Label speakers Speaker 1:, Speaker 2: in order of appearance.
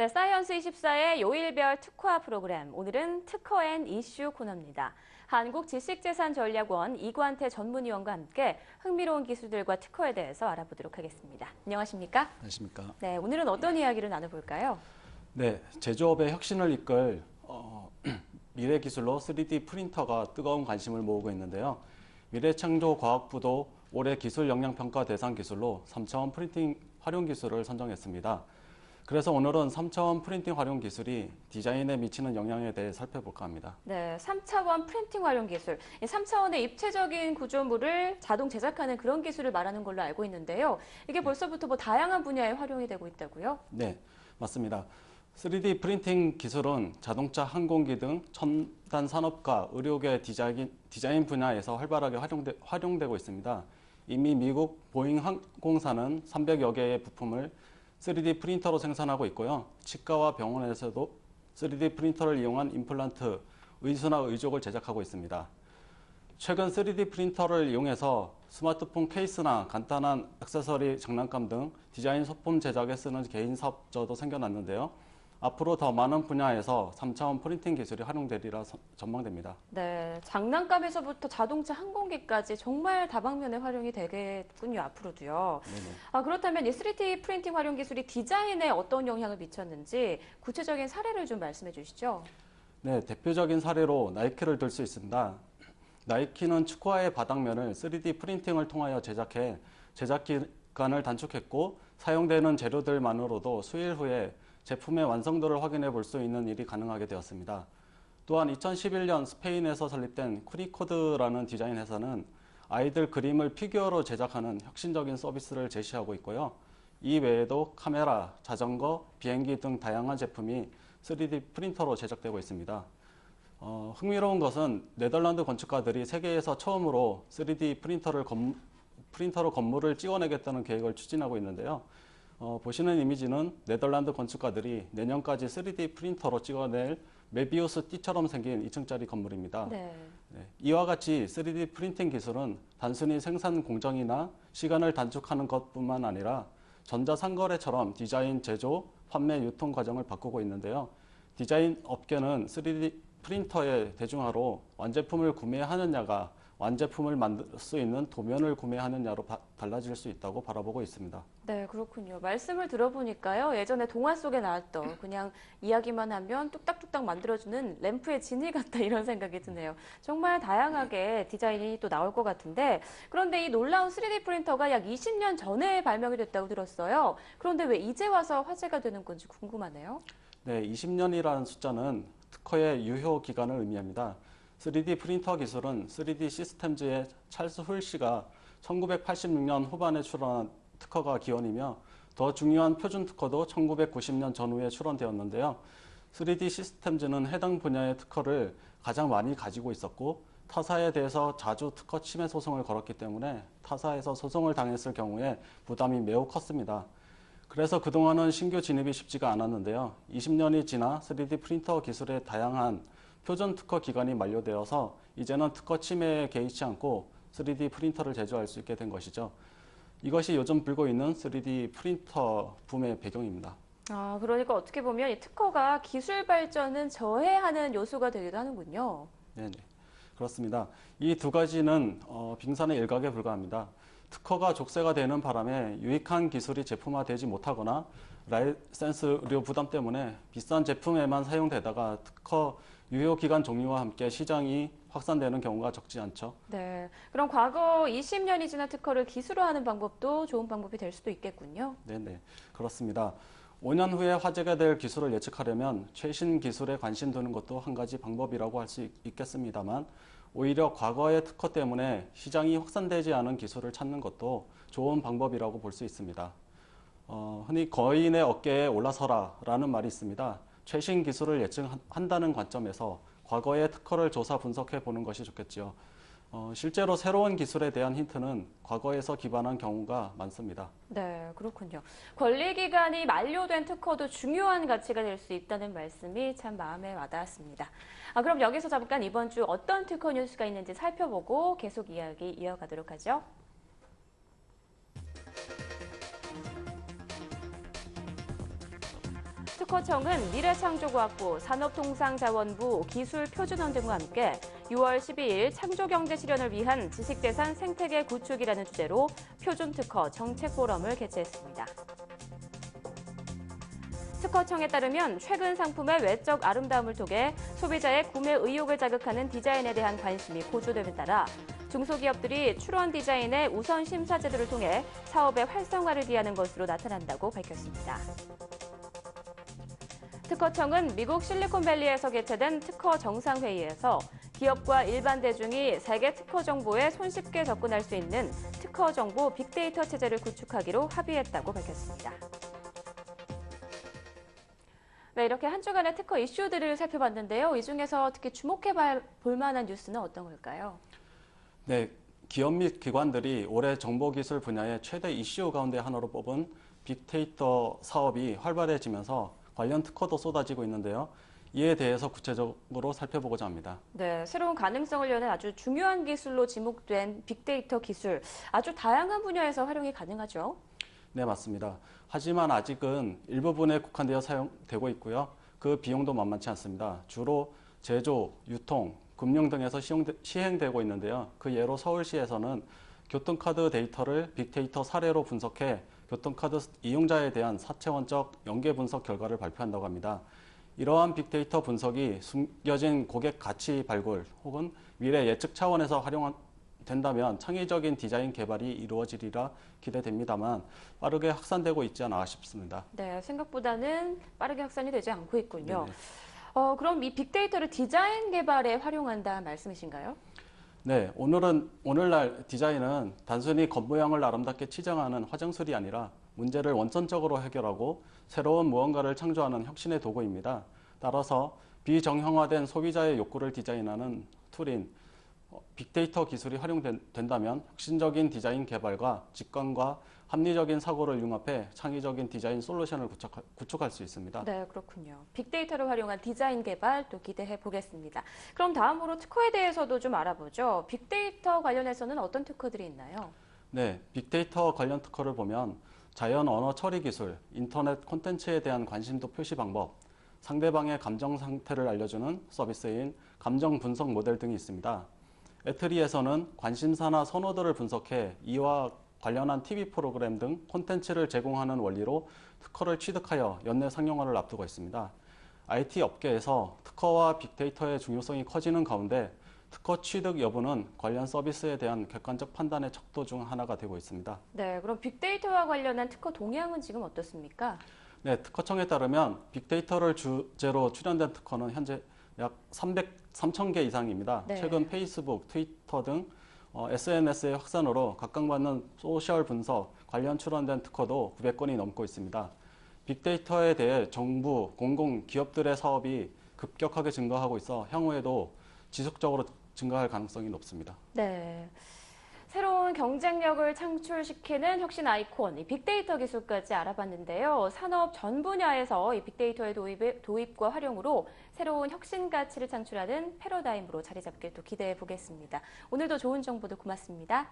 Speaker 1: 네, 사이언스24의 요일별 특화 프로그램, 오늘은 특허 앤 이슈 코너입니다. 한국지식재산전략원 이관태 전문위원과 함께 흥미로운 기술들과 특허에 대해서 알아보도록 하겠습니다. 안녕하십니까?
Speaker 2: 안녕하십니까?
Speaker 1: 네, 오늘은 어떤 이야기를 나눠볼까요?
Speaker 2: 네, 제조업의 혁신을 이끌 미래 기술로 3D 프린터가 뜨거운 관심을 모으고 있는데요. 미래창조과학부도 올해 기술 역량 평가 대상 기술로 3차원 프린팅 활용 기술을 선정했습니다. 그래서 오늘은 3차원 프린팅 활용 기술이 디자인에 미치는 영향에 대해 살펴볼까 합니다.
Speaker 1: 네, 3차원 프린팅 활용 기술. 3차원의 입체적인 구조물을 자동 제작하는 그런 기술을 말하는 걸로 알고 있는데요. 이게 벌써부터 다양한 분야에 활용이 되고 있다고요?
Speaker 2: 네, 맞습니다. 3D 프린팅 기술은 자동차, 항공기 등 첨단 산업과 의료계 디자인 분야에서 활발하게 활용되고 있습니다. 이미 미국 보잉 항공사는 300여 개의 부품을 3D 프린터로 생산하고 있고요. 치과와 병원에서도 3D 프린터를 이용한 임플란트, 의수나 의족을 제작하고 있습니다. 최근 3D 프린터를 이용해서 스마트폰 케이스나 간단한 액세서리, 장난감 등 디자인 소품 제작에 쓰는 개인 사업자도 생겨났는데요. 앞으로 더 많은 분야에서 3차원 프린팅 기술이 활용되리라 전망됩니다.
Speaker 1: 네, 장난감에서부터 자동차, 항공기까지 정말 다방면에 활용이 되겠군요, 앞으로도요.
Speaker 2: 네네.
Speaker 1: 그렇다면 이 3D 프린팅 활용 기술이 디자인에 어떤 영향을 미쳤는지 구체적인 사례를 좀 말씀해 주시죠.
Speaker 2: 네, 대표적인 사례로 나이키를 들 수 있습니다. 나이키는 축구화의 바닥면을 3D 프린팅을 통하여 제작해 제작 기간을 단축했고 사용되는 재료들만으로도 수일 후에 제품의 완성도를 확인해 볼 수 있는 일이 가능하게 되었습니다. 또한 2011년 스페인에서 설립된 쿠리코드라는 디자인 회사는 아이들 그림을 피규어로 제작하는 혁신적인 서비스를 제시하고 있고요. 이 외에도 카메라, 자전거, 비행기 등 다양한 제품이 3D 프린터로 제작되고 있습니다. 흥미로운 것은 네덜란드 건축가들이 세계에서 처음으로 3D 프린터로 건물을 찍어내겠다는 계획을 추진하고 있는데요. 보시는 이미지는 네덜란드 건축가들이 내년까지 3D 프린터로 찍어낼 메비우스 띠처럼 생긴 2층짜리 건물입니다.
Speaker 1: 네.
Speaker 2: 네, 이와 같이 3D 프린팅 기술은 단순히 생산 공정이나 시간을 단축하는 것뿐만 아니라 전자상거래처럼 디자인, 제조, 판매, 유통 과정을 바꾸고 있는데요. 디자인 업계는 3D 프린터의 대중화로 완제품을 구매하느냐가 완제품을 만들 수 있는 도면을 구매하느냐로 달라질 수 있다고 바라보고 있습니다.
Speaker 1: 네, 그렇군요. 말씀을 들어보니까요. 예전에 동화 속에 나왔던 그냥 이야기만 하면 뚝딱뚝딱 만들어주는 램프의 지니 같다 이런 생각이 드네요. 정말 다양하게 디자인이 또 나올 것 같은데 그런데 이 놀라운 3D 프린터가 약 20년 전에 발명이 됐다고 들었어요. 그런데 왜 이제 와서 화제가 되는 건지 궁금하네요.
Speaker 2: 네, 20년이라는 숫자는 특허의 유효 기간을 의미합니다. 3D 프린터 기술은 3D 시스템즈의 찰스 훌 씨가 1986년 후반에 출원한 특허가 기원이며 더 중요한 표준 특허도 1990년 전후에 출원되었는데요. 3D 시스템즈는 해당 분야의 특허를 가장 많이 가지고 있었고 타사에 대해서 자주 특허 침해 소송을 걸었기 때문에 타사에서 소송을 당했을 경우에 부담이 매우 컸습니다. 그래서 그동안은 신규 진입이 쉽지가 않았는데요. 20년이 지나 3D 프린터 기술의 다양한 표준 특허 기간이 만료되어서 이제는 특허 침해에 개의치 않고 3D 프린터를 제조할 수 있게 된 것이죠. 이것이 요즘 불고 있는 3D 프린터 붐의 배경입니다.
Speaker 1: 그러니까 어떻게 보면 이 특허가 기술 발전은 저해하는 요소가 되기도 하는군요.
Speaker 2: 네네. 그렇습니다. 이 두 가지는 빙산의 일각에 불과합니다. 특허가 족쇄가 되는 바람에 유익한 기술이 제품화되지 못하거나 라이센스 의료 부담 때문에 비싼 제품에만 사용되다가 특허 유효 기간 종료와 함께 시장이 확산되는 경우가 적지 않죠.
Speaker 1: 네. 그럼 과거 20년이 지난 특허를 기술화하는 방법도 좋은 방법이 될 수도 있겠군요.
Speaker 2: 네네. 그렇습니다. 5년 후에 화제가 될 기술을 예측하려면 최신 기술에 관심 두는 것도 한 가지 방법이라고 할 수 있겠습니다만 오히려 과거의 특허 때문에 시장이 확산되지 않은 기술을 찾는 것도 좋은 방법이라고 볼 수 있습니다. 흔히 거인의 어깨에 올라서라라는 말이 있습니다. 최신 기술을 예측한다는 관점에서 과거의 특허를 조사 분석해 보는 것이 좋겠지요. 실제로 새로운 기술에 대한 힌트는 과거에서 기반한 경우가 많습니다.
Speaker 1: 네, 그렇군요. 권리기간이 만료된 특허도 중요한 가치가 될 수 있다는 말씀이 참 마음에 와닿았습니다. 그럼 여기서 잠깐 이번 주 어떤 특허 뉴스가 있는지 살펴보고 계속 이야기 이어가도록 하죠. 특허청은 미래창조과학부, 산업통상자원부, 기술표준원 등과 함께 6월 12일 창조경제 실현을 위한 지식재산 생태계 구축이라는 주제로 표준특허 정책포럼을 개최했습니다. 특허청에 따르면 최근 상품의 외적 아름다움을 통해 소비자의 구매 의욕을 자극하는 디자인에 대한 관심이 고조됨에 따라 중소기업들이 출원 디자인의 우선 심사 제도를 통해 사업의 활성화를 기하는 것으로 나타난다고 밝혔습니다. 특허청은 미국 실리콘밸리에서 개최된 특허 정상회의에서 기업과 일반 대중이 세계 특허 정보에 손쉽게 접근할 수 있는 특허 정보 빅데이터 체제를 구축하기로 합의했다고 밝혔습니다. 네, 이렇게 한 주간의 특허 이슈들을 살펴봤는데요. 이 중에서 특히 주목해 볼 만한 뉴스는 어떤 걸까요?
Speaker 2: 네, 기업 및 기관들이 올해 정보기술 분야의 최대 이슈 가운데 하나로 뽑은 빅데이터 사업이 활발해지면서 관련 특허도 쏟아지고 있는데요. 이에 대해서 구체적으로 살펴보고자 합니다.
Speaker 1: 네, 새로운 가능성을 여는 아주 중요한 기술로 지목된 빅데이터 기술, 아주 다양한 분야에서 활용이 가능하죠?
Speaker 2: 네, 맞습니다. 하지만 아직은 일부분에 국한되어 사용되고 있고요. 그 비용도 만만치 않습니다. 주로 제조, 유통, 금융 등에서 시행되고 있는데요. 그 예로 서울시에서는 교통카드 데이터를 빅데이터 사례로 분석해 교통카드 이용자에 대한 사채원적 연계 분석 결과를 발표한다고 합니다. 이러한 빅데이터 분석이 숨겨진 고객 가치 발굴 혹은 미래 예측 차원에서 활용된다면 창의적인 디자인 개발이 이루어지리라 기대됩니다만 빠르게 확산되고 있지 않아 싶습니다.
Speaker 1: 네, 생각보다는 빠르게 확산이 되지 않고 있군요.
Speaker 2: 네네.
Speaker 1: 그럼 이 빅데이터를 디자인 개발에 활용한다 말씀이신가요?
Speaker 2: 네, 오늘날 디자인은 단순히 겉모양을 아름답게 치장하는 화장술이 아니라 문제를 원천적으로 해결하고 새로운 무언가를 창조하는 혁신의 도구입니다. 따라서 비정형화된 소비자의 욕구를 디자인하는 툴인 빅데이터 기술이 활용된다면 혁신적인 디자인 개발과 직관과 합리적인 사고를 융합해 창의적인 디자인 솔루션을 구축할 수 있습니다.
Speaker 1: 네, 그렇군요. 빅데이터를 활용한 디자인 개발 또 기대해 보겠습니다. 그럼 다음으로 특허에 대해서도 좀 알아보죠. 빅데이터 관련해서는 어떤 특허들이 있나요?
Speaker 2: 네, 빅데이터 관련 특허를 보면 자연 언어 처리 기술, 인터넷 콘텐츠에 대한 관심도 표시 방법, 상대방의 감정 상태를 알려주는 서비스인 감정 분석 모델 등이 있습니다. 애트리에서는 관심사나 선호도를 분석해 이와 관련한 TV 프로그램 등 콘텐츠를 제공하는 원리로 특허를 취득하여 연내 상용화를 앞두고 있습니다. IT 업계에서 특허와 빅데이터의 중요성이 커지는 가운데 특허 취득 여부는 관련 서비스에 대한 객관적 판단의 척도 중 하나가 되고 있습니다.
Speaker 1: 네, 그럼 빅데이터와 관련한 특허 동향은 지금 어떻습니까?
Speaker 2: 네, 특허청에 따르면 빅데이터를 주제로 출연된 특허는 현재 약 3,000개 이상입니다.
Speaker 1: 네.
Speaker 2: 최근 페이스북, 트위터 등 SNS의 확산으로 각광받는 소셜 분석 관련 출원된 특허도 900건이 넘고 있습니다. 빅데이터에 대해 정부, 공공, 기업들의 사업이 급격하게 증가하고 있어 향후에도 지속적으로 증가할 가능성이 높습니다.
Speaker 1: 네. 새로운 경쟁력을 창출시키는 혁신 아이콘, 이 빅데이터 기술까지 알아봤는데요. 산업 전 분야에서 이 빅데이터의 도입과 활용으로 새로운 혁신 가치를 창출하는 패러다임으로 자리 잡길 또 기대해 보겠습니다. 오늘도 좋은 정보도 고맙습니다.